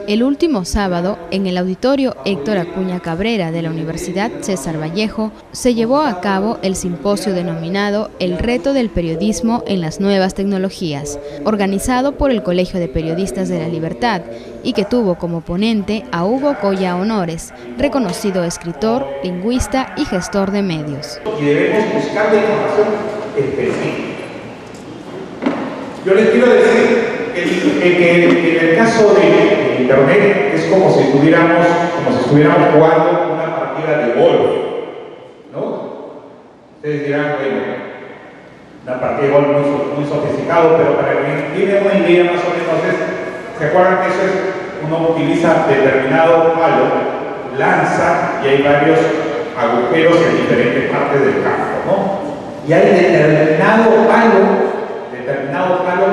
El último sábado, en el auditorio Héctor Acuña Cabrera de la Universidad César Vallejo, se llevó a cabo el simposio denominado El reto del periodismo en las nuevas tecnologías, organizado por el Colegio de Periodistas de la Libertad y que tuvo como ponente a Hugo Coya Honores, reconocido escritor, lingüista y gestor de medios. Y debemos buscar la información específica. Yo les quiero decir que en el caso de Internet es como si estuviéramos jugando una partida de golf, ¿no? Ustedes dirán, bueno, una partida de golf muy sofisticado, pero para quien tiene una idea más o menos ¿se acuerdan que eso es, uno utiliza determinado palo, lanza y hay varios agujeros en diferentes partes del campo, ¿no? Y hay determinado palo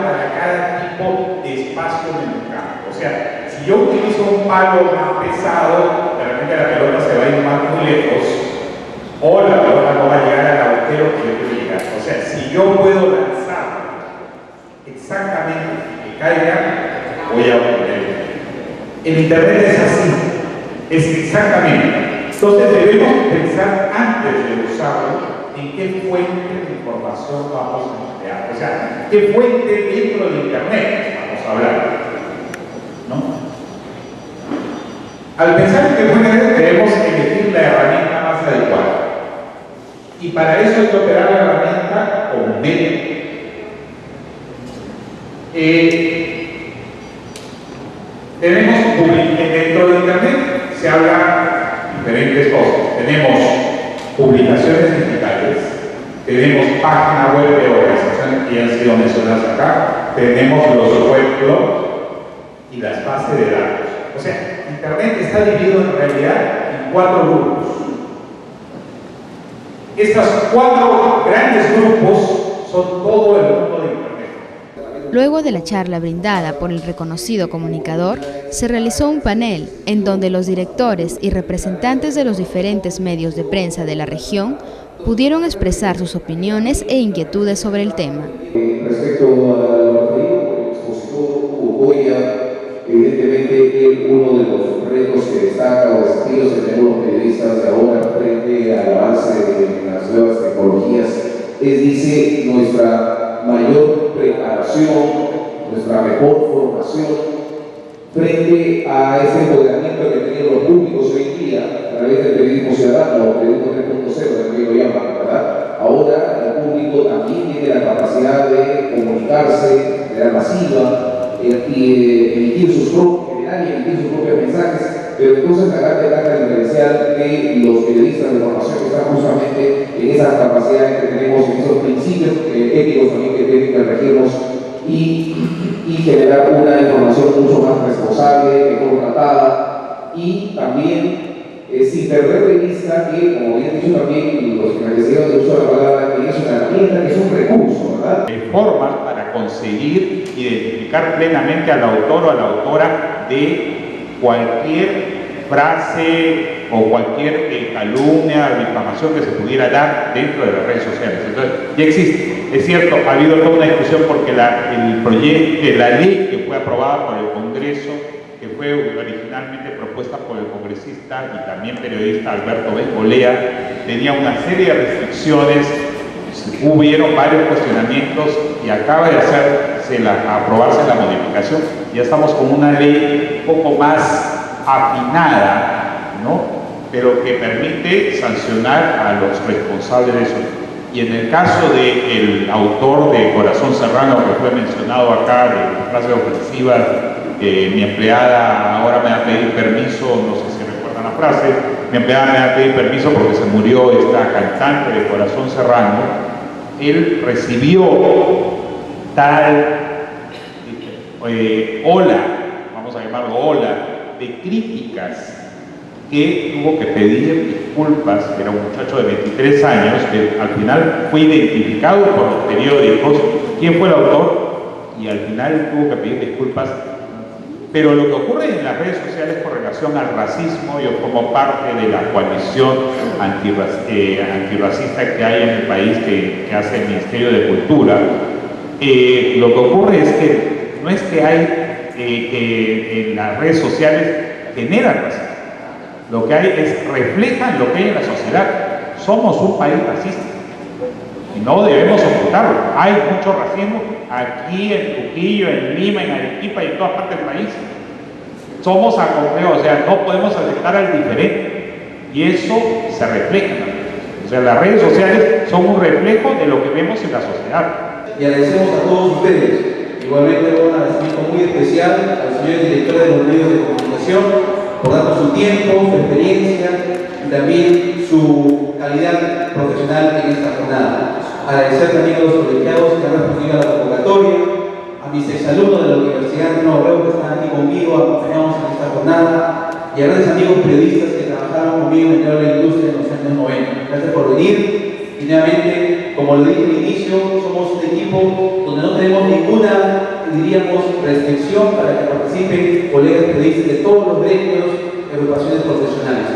para cada tipo de espacio en el campo. O sea, si yo utilizo un palo más pesado, de repente la pelota se va a ir muy lejos, o la pelota no va a llegar al agujero que yo quiero llegar. O sea, si yo puedo lanzar exactamente que caiga, voy a obtener. El Internet es así, es exactamente. Entonces debemos pensar antes de usarlo en qué fuente de información vamos a emplear. O sea, qué fuente dentro de Internet vamos a hablar, ¿no? Al pensar en qué fuente debemos elegir la herramienta más adecuada. Y para eso hay que operar la herramienta como medio. Dentro de Internet se habla diferentes cosas. Tenemos publicaciones digitales, tenemos páginas web de organizaciones que ya han sido mencionadas acá, tenemos los weblogs y las bases de datos. O sea, Internet está dividido en realidad en 4 grupos. Estos 4 grandes grupos son todo el mundo de Internet. Luego de la charla brindada por el reconocido comunicador, se realizó un panel en donde los directores y representantes de los diferentes medios de prensa de la región pudieron expresar sus opiniones e inquietudes sobre el tema. Respecto a lo que dijo el expositor Hugo Coya, evidentemente uno de los retos que destaca o desafíos que tenemos los periodistas de ahora frente al avance de las nuevas tecnologías es, dice, nuestra mayor preparación, nuestra mejor formación frente a ese empoderamiento que tienen los públicos hoy en día a través del periodismo ciudadano o periodismo 3.0, también lo llaman, ¿verdad? Ahora el público también tiene la capacidad de comunicarse de manera masiva y emitir sus propios mensajes, pero entonces la gran ventaja diferencial de los periodistas de formación que están justamente en esas capacidades que tenemos, en esos principios éticos también que tienen que regirnos y generar una información mucho más responsable, mejor tratada y también sin perder de vista que, como bien dicho también los que me decidieron de uso de la palabra, que es una herramienta, que es un recurso, ¿verdad? Hay formas para conseguir identificar plenamente al autor o a la autora de cualquier frase o cualquier calumnia o difamación que se pudiera dar dentro de las redes sociales. Entonces, ya existe. Es cierto, ha habido toda una discusión porque la ley que fue aprobada por el Congreso, que fue originalmente propuesta por el congresista y también periodista Alberto Bengoechea, tenía una serie de restricciones, hubieron varios cuestionamientos y acaba de aprobarse la modificación. Ya estamos con una ley un poco más afinada, ¿no? Pero que permite sancionar a los responsables de eso. Y en el caso del autor de Corazón Serrano, que fue mencionado acá, de la frase ofensiva, mi empleada ahora me va a pedir permiso, no sé si recuerdan la frase, mi empleada me va a pedir permiso porque se murió esta cantante de Corazón Serrano. Él recibió tal ola, vamos a llamarlo ola, de críticas que tuvo que pedir disculpas. Era un muchacho de 23 años que al final fue identificado por los periódicos quién fue el autor y al final tuvo que pedir disculpas. Pero lo que ocurre en las redes sociales con relación al racismo, yo formo parte de la coalición antirracista que hay en el país que hace el Ministerio de Cultura. Lo que ocurre es que No es que hay que en las redes sociales generan racismo. Lo que hay es, reflejan lo que hay en la sociedad. Somos un país racista y no debemos ocultarlo. Hay mucho racismo aquí en Trujillo, en Lima, en Arequipa y en todas partes del país. Somos acompleos, o sea, no podemos aceptar al diferente y eso se refleja. O sea, las redes sociales son un reflejo de lo que vemos en la sociedad. Y agradecemos a todos ustedes, igualmente un agradecimiento muy especial a los señores directores de los medios de comunicación por darnos su tiempo, su experiencia y también su calidad profesional en esta jornada. Agradecer también a los colegiados que han respondido a la convocatoria, a mis exalumnos de la Universidad de Nuevo León que están aquí conmigo, acompañados en esta jornada, y a grandes amigos periodistas que trabajaron conmigo en el de la industria en los años 90. Gracias por venir. Y nuevamente, como lo dije al inicio, somos un equipo donde no tenemos ninguna, diríamos, restricción para que participen colegas periodistas de todos los gremios y agrupaciones profesionales.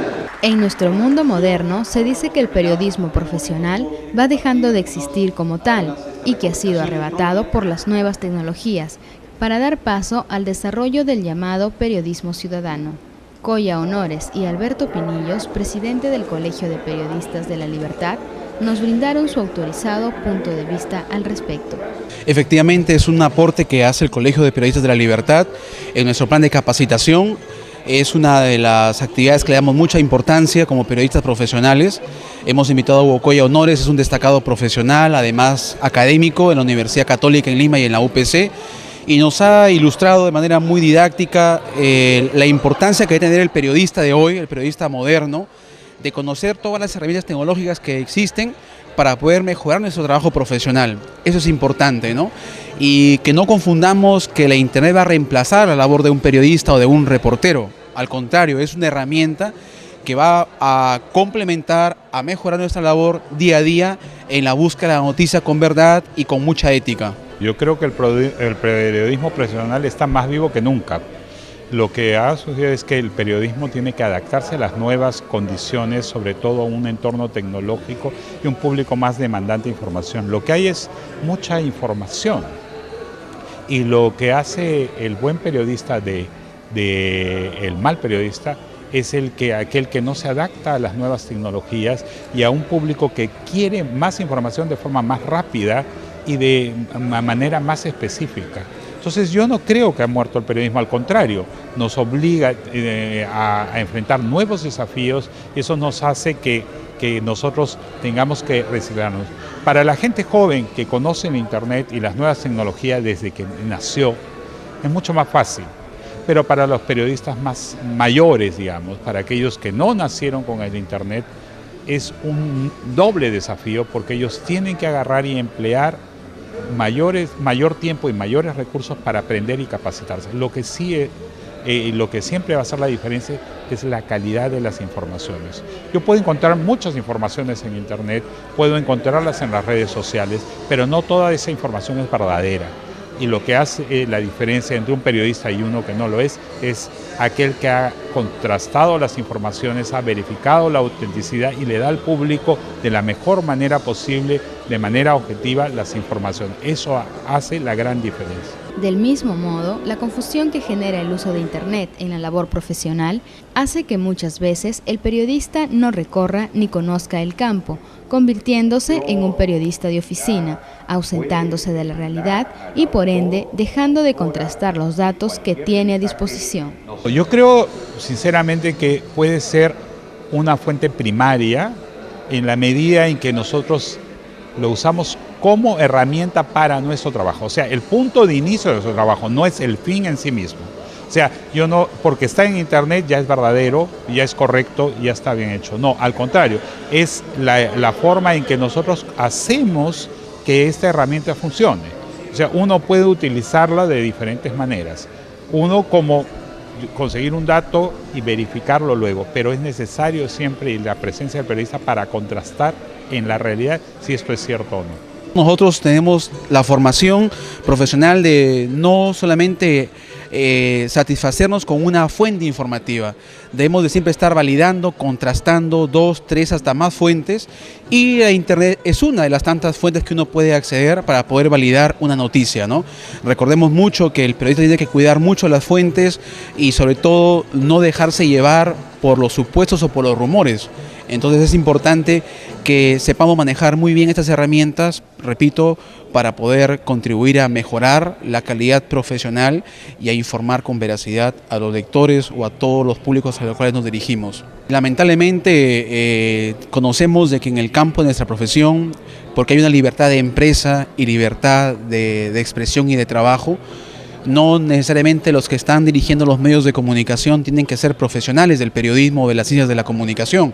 En nuestro mundo moderno se dice que el periodismo profesional va dejando de existir como tal y que ha sido arrebatado por las nuevas tecnologías para dar paso al desarrollo del llamado periodismo ciudadano. Coya Honores y Alberto Pinillos, presidente del Colegio de Periodistas de la Libertad, nos brindaron su autorizado punto de vista al respecto. Efectivamente es un aporte que hace el Colegio de Periodistas de la Libertad en nuestro plan de capacitación. Es una de las actividades que le damos mucha importancia como periodistas profesionales. Hemos invitado a Hugo Coya Honores, es un destacado profesional, además académico en la Universidad Católica en Lima y en la UPC, y nos ha ilustrado de manera muy didáctica la importancia que debe tener el periodista de hoy, el periodista moderno, de conocer todas las herramientas tecnológicas que existen para poder mejorar nuestro trabajo profesional. Eso es importante, ¿no? Y que no confundamos que la Internet va a reemplazar la labor de un periodista o de un reportero. Al contrario, es una herramienta que va a complementar, a mejorar nuestra labor día a día en la búsqueda de la noticia con verdad y con mucha ética. Yo creo que el periodismo profesional está más vivo que nunca. Lo que ha sucedido es que el periodismo tiene que adaptarse a las nuevas condiciones, sobre todo a un entorno tecnológico y un público más demandante de información. Lo que hay es mucha información y lo que hace el buen periodista el mal periodista es aquel que no se adapta a las nuevas tecnologías y a un público que quiere más información de forma más rápida y de manera más específica. Entonces yo no creo que ha muerto el periodismo, al contrario, nos obliga a enfrentar nuevos desafíos y eso nos hace que nosotros tengamos que reciclarnos. Para la gente joven que conoce el Internet y las nuevas tecnologías desde que nació, es mucho más fácil. Pero para los periodistas más mayores, digamos, para aquellos que no nacieron con el Internet, es un doble desafío porque ellos tienen que agarrar y emplear mayor tiempo y mayores recursos para aprender y capacitarse. Lo que siempre va a hacer la diferencia es la calidad de las informaciones. Yo puedo encontrar muchas informaciones en Internet, puedo encontrarlas en las redes sociales, pero no toda esa información es verdadera. Y lo que hace la diferencia entre un periodista y uno que no lo es aquel que ha contrastado las informaciones, ha verificado la autenticidad y le da al público de la mejor manera posible, de manera objetiva, las informaciones. Eso hace la gran diferencia. Del mismo modo, la confusión que genera el uso de Internet en la labor profesional hace que muchas veces el periodista no recorra ni conozca el campo, convirtiéndose en un periodista de oficina, ausentándose de la realidad y por ende dejando de contrastar los datos que tiene a disposición. Yo creo sinceramente que puede ser una fuente primaria en la medida en que nosotros lo usamos como herramienta para nuestro trabajo. O sea, el punto de inicio de nuestro trabajo no es el fin en sí mismo. O sea, yo no, porque está en Internet ya es verdadero, ya es correcto, ya está bien hecho. No, al contrario, es la forma en que nosotros hacemos que esta herramienta funcione. O sea, uno puede utilizarla de diferentes maneras. Uno como conseguir un dato y verificarlo luego, pero es necesario siempre la presencia del periodista para contrastar en la realidad si esto es cierto o no. Nosotros tenemos la formación profesional de no solamente satisfacernos con una fuente informativa. Debemos de siempre estar validando, contrastando 2, 3, hasta más fuentes, y la Internet es una de las tantas fuentes que uno puede acceder para poder validar una noticia, ¿no? Recordemos mucho que el periodista tiene que cuidar mucho las fuentes y sobre todo no dejarse llevar por los supuestos o por los rumores. Entonces es importante que sepamos manejar muy bien estas herramientas, repito, para poder contribuir a mejorar la calidad profesional y a informar con veracidad a los lectores o a todos los públicos a los cuales nos dirigimos. Lamentablemente conocemos de que en el campo de nuestra profesión, porque hay una libertad de empresa y libertad de expresión y de trabajo, no necesariamente los que están dirigiendo los medios de comunicación tienen que ser profesionales del periodismo o de las ciencias de la comunicación.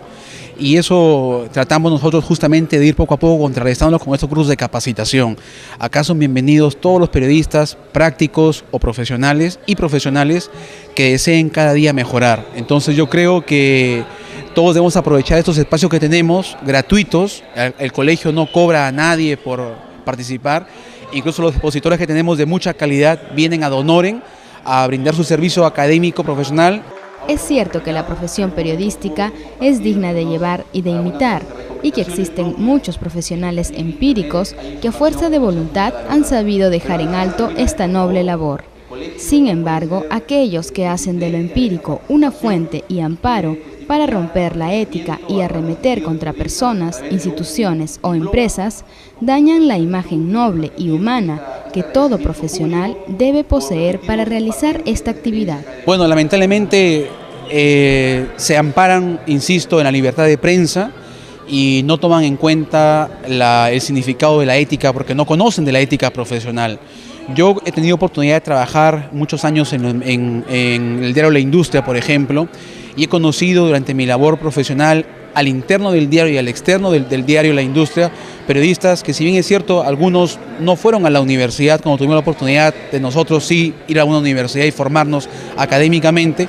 Y eso tratamos nosotros justamente de ir poco a poco contrarrestándolo con estos cursos de capacitación. Acá son bienvenidos todos los periodistas prácticos o profesionales y profesionales que deseen cada día mejorar. Entonces yo creo que todos debemos aprovechar estos espacios que tenemos, gratuitos. El colegio no cobra a nadie por participar. Incluso los expositores que tenemos de mucha calidad vienen ad honorem a brindar su servicio académico profesional. Es cierto que la profesión periodística es digna de llevar y de imitar, y que existen muchos profesionales empíricos que a fuerza de voluntad han sabido dejar en alto esta noble labor. Sin embargo, aquellos que hacen de lo empírico una fuente y amparo para romper la ética y arremeter contra personas, instituciones o empresas, dañan la imagen noble y humana que todo profesional debe poseer para realizar esta actividad. Bueno, lamentablemente se amparan, insisto, en la libertad de prensa y no toman en cuenta el significado de la ética porque no conocen de la ética profesional. Yo he tenido oportunidad de trabajar muchos años en el diario La Industria, por ejemplo, y he conocido durante mi labor profesional al interno del diario y al externo del diario La Industria, periodistas que, si bien es cierto, algunos no fueron a la universidad, como tuvimos la oportunidad de nosotros sí ir a una universidad y formarnos académicamente,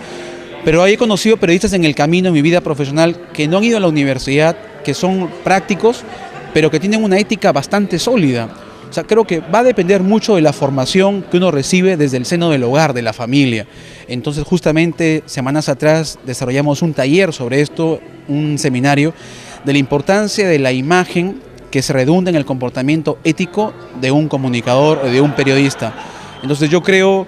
pero ahí he conocido periodistas en el camino, en mi vida profesional, que no han ido a la universidad, que son prácticos, pero que tienen una ética bastante sólida. O sea, creo que va a depender mucho de la formación que uno recibe desde el seno del hogar, de la familia. Entonces, justamente, semanas atrás desarrollamos un taller sobre esto, un seminario, de la importancia de la imagen que se redunda en el comportamiento ético de un comunicador o de un periodista. Entonces, yo creo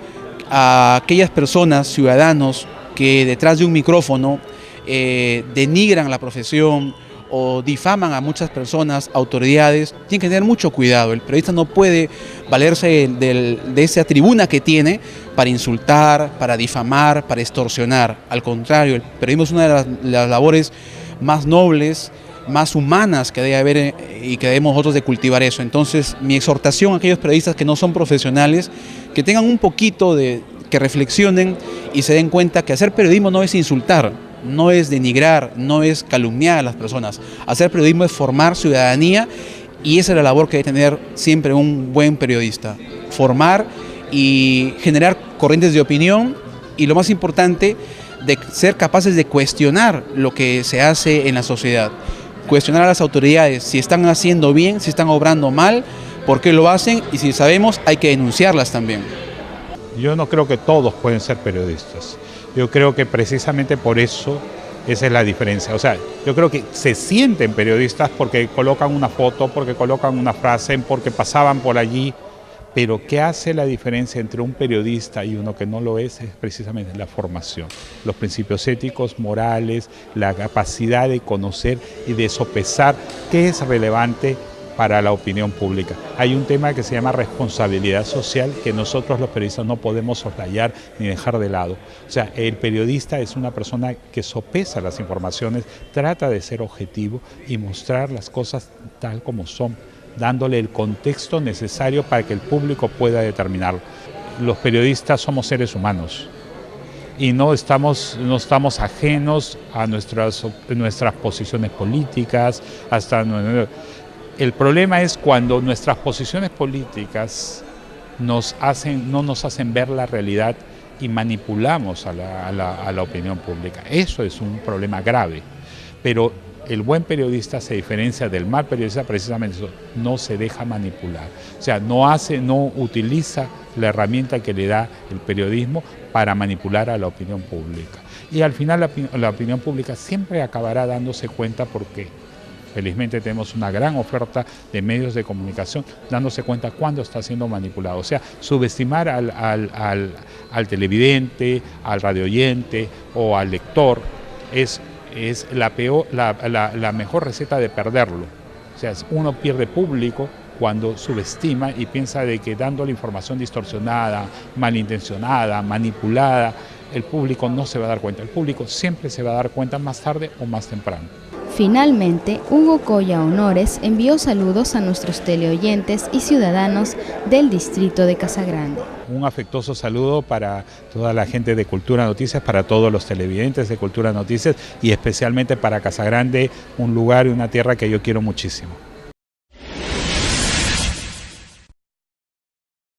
a aquellas personas, ciudadanos, que detrás de un micrófono denigran la profesión o difaman a muchas personas, autoridades, tienen que tener mucho cuidado. El periodista no puede valerse de esa tribuna que tiene para insultar, para difamar, para extorsionar. Al contrario, el periodismo es una de las labores más nobles, más humanas que debe haber y que debemos nosotros de cultivar eso. Entonces, mi exhortación a aquellos periodistas que no son profesionales, que tengan un poquito que reflexionen y se den cuenta que hacer periodismo no es insultar, no es denigrar, no es calumniar a las personas. Hacer periodismo es formar ciudadanía y esa es la labor que debe tener siempre un buen periodista. Formar y generar corrientes de opinión y, lo más importante, de ser capaces de cuestionar lo que se hace en la sociedad. Cuestionar a las autoridades si están haciendo bien, si están obrando mal, por qué lo hacen y si sabemos hay que denunciarlas también. Yo no creo que todos pueden ser periodistas. Yo creo que precisamente por eso esa es la diferencia. O sea, yo creo que se sienten periodistas porque colocan una foto, porque colocan una frase, porque pasaban por allí. Pero ¿qué hace la diferencia entre un periodista y uno que no lo es precisamente la formación, los principios éticos, morales, la capacidad de conocer y de sopesar qué es relevante para la opinión pública. Hay un tema que se llama responsabilidad social que nosotros los periodistas no podemos soslayar ni dejar de lado. O sea, el periodista es una persona que sopesa las informaciones, trata de ser objetivo y mostrar las cosas tal como son, dándole el contexto necesario para que el público pueda determinarlo. Los periodistas somos seres humanos y no estamos ajenos a nuestras posiciones políticas, el problema es cuando nuestras posiciones políticas no nos hacen ver la realidad y manipulamos a la opinión pública. Eso es un problema grave, pero El buen periodista se diferencia del mal periodista precisamente eso, no se deja manipular. O sea, no utiliza la herramienta que le da el periodismo para manipular a la opinión pública. Y al final la opinión pública siempre acabará dándose cuenta porque felizmente tenemos una gran oferta de medios de comunicación dándose cuenta cuándo está siendo manipulado. O sea, subestimar al televidente, al radioyente o al lector es la mejor receta de perderlo. O sea, uno pierde público cuando subestima y piensa de que dando la información distorsionada, malintencionada, manipulada, el público no se va a dar cuenta. El público siempre se va a dar cuenta más tarde o más temprano. Finalmente, Hugo Coya Honores envió saludos a nuestros teleoyentes y ciudadanos del distrito de Casagrande. Un afectuoso saludo para toda la gente de Cultura Noticias, para todos los televidentes de Cultura Noticias y especialmente para Casagrande, un lugar y una tierra que yo quiero muchísimo.